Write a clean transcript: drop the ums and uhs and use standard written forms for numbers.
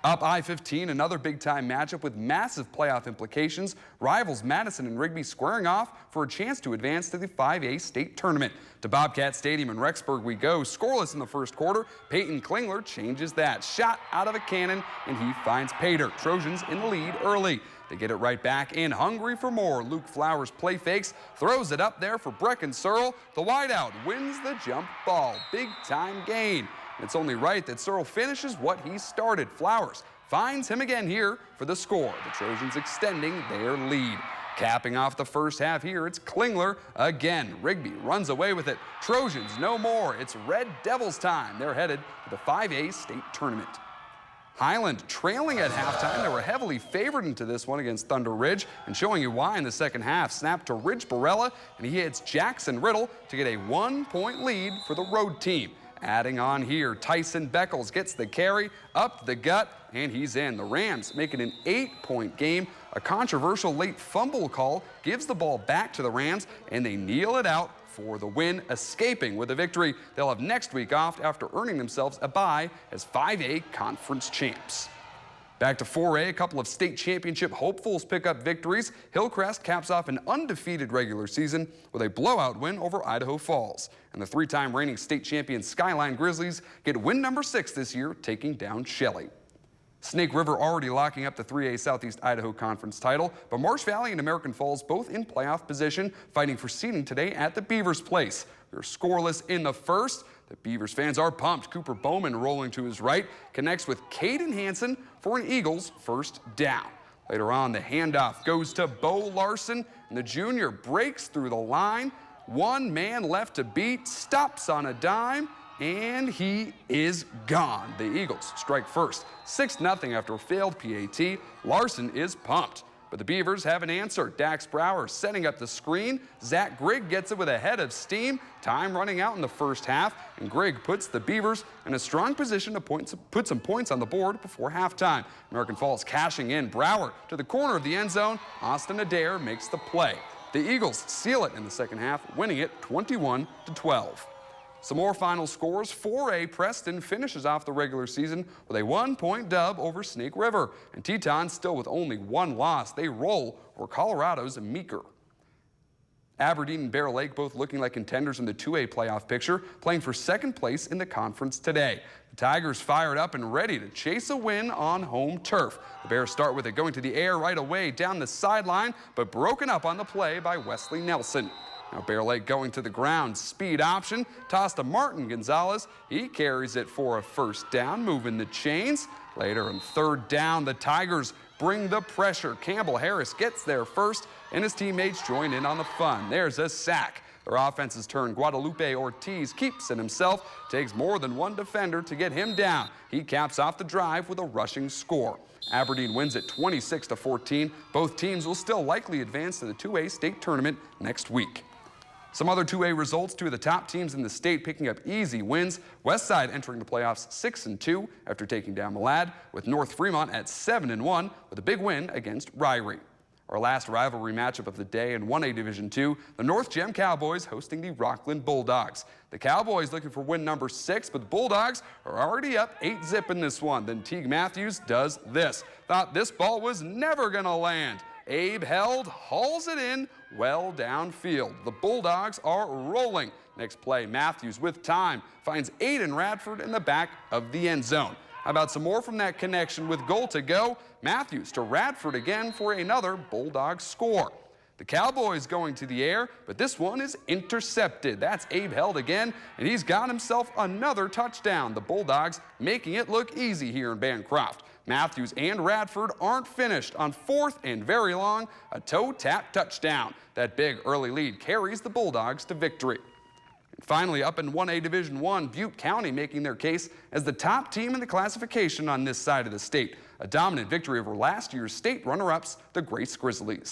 Up I-15, another big-time matchup with massive playoff implications. Rivals Madison and Rigby squaring off for a chance to advance to the 5A state tournament. To Bobcat Stadium in Rexburg we go. Scoreless in the first quarter. Peyton Klingler changes that. Shot out of a cannon, and he finds Pater. Trojans in the lead early. They get it right back in, hungry for more. Luke Flowers play fakes, throws it up there for Brecken Searle. The wideout wins the jump ball. Big-time gain. It's only right that Searle finishes what he started. Flowers finds him again here for the score. The Trojans extending their lead. Capping off the first half here, it's Klingler again. Rigby runs away with it. Trojans no more. It's Red Devils time. They're headed to the 5A state tournament. Highland trailing at halftime. They were heavily favored into this one against Thunder Ridge, and showing you why in the second half. Snap to Ridge Barella, and he hits Jackson Riddle to get a 1-point lead for the road team. Adding on here, Tyson Beckles gets the carry up the gut, and he's in. The Rams make it an 8-point game. A controversial late fumble call gives the ball back to the Rams, and they kneel it out for the win, escaping with a victory. They'll have next week off after earning themselves a bye as 5A conference champs. Back to 4A, a couple of state championship hopefuls pick up victories. Hillcrest caps off an undefeated regular season with a blowout win over Idaho Falls. And the three-time reigning state champion Skyline Grizzlies get win number 6 this year, taking down Shelley. Snake River already locking up the 3A Southeast Idaho Conference title, but Marsh Valley and American Falls both in playoff position, fighting for seeding today at the Beavers Place. We are scoreless in the first. The Beavers fans are pumped. Cooper Bowman rolling to his right connects with Caden Hansen for an Eagles first down. Later on, the handoff goes to Bo Larson, and the junior breaks through the line. One man left to beat, stops on a dime, and he is gone. The Eagles strike first, 6-0 after a failed PAT. Larson is pumped, but the Beavers have an answer. Dax Brower setting up the screen. Zach Grigg gets it with a head of steam. Time running out in the first half, and Grigg puts the Beavers in a strong position to put some points on the board before halftime. American Falls cashing in. Brower to the corner of the end zone. Austin Adair makes the play. The Eagles seal it in the second half, winning it 21-12. Some more final scores. 4A Preston finishes off the regular season with a 1-point dub over Snake River. And Teton still with only one loss. They roll over Colorado's Meeker. Aberdeen and Bear Lake both looking like contenders in the 2A playoff picture, playing for second place in the conference today. The Tigers fired up and ready to chase a win on home turf. The Bears start with it going to the air right away down the sideline, but broken up on the play by Wesley Nelson. Now Bear Lake going to the ground, speed option, toss to Martin Gonzalez. He carries it for a first down, moving the chains. Later on third down, the Tigers bring the pressure. Campbell Harris gets there first, and his teammates join in on the fun. There's a sack. Their offense's turn. Guadalupe Ortiz keeps it himself, takes more than one defender to get him down. He caps off the drive with a rushing score. Aberdeen wins it 26-14. Both teams will still likely advance to the 2A state tournament next week. Some other 2A results, two of the top teams in the state picking up easy wins. Westside entering the playoffs 6-2 after taking down Malad, with North Fremont at 7-1 with a big win against Ryrie. Our last rivalry matchup of the day in 1A Division II, the North Gem Cowboys hosting the Rockland Bulldogs. The Cowboys looking for win number 6, but the Bulldogs are already up 8-zip in this one. Then Teague Matthews does this. Thought this ball was never going to land. Abe Held hauls it in well downfield. The Bulldogs are rolling. Next play, Matthews with time finds Aiden Radford in the back of the end zone. How about some more from that connection with goal to go? Matthews to Radford again for another Bulldog score. The Cowboys going to the air, but this one is intercepted. That's Abe Held again, and he's got himself another touchdown. The Bulldogs making it look easy here in Bancroft. Matthews and Radford aren't finished. On fourth and very long, a toe-tap touchdown. That big early lead carries the Bulldogs to victory. And finally, up in 1A Division I, Butte County making their case as the top team in the classification on this side of the state. A dominant victory over last year's state runner-ups, the Grace Grizzlies.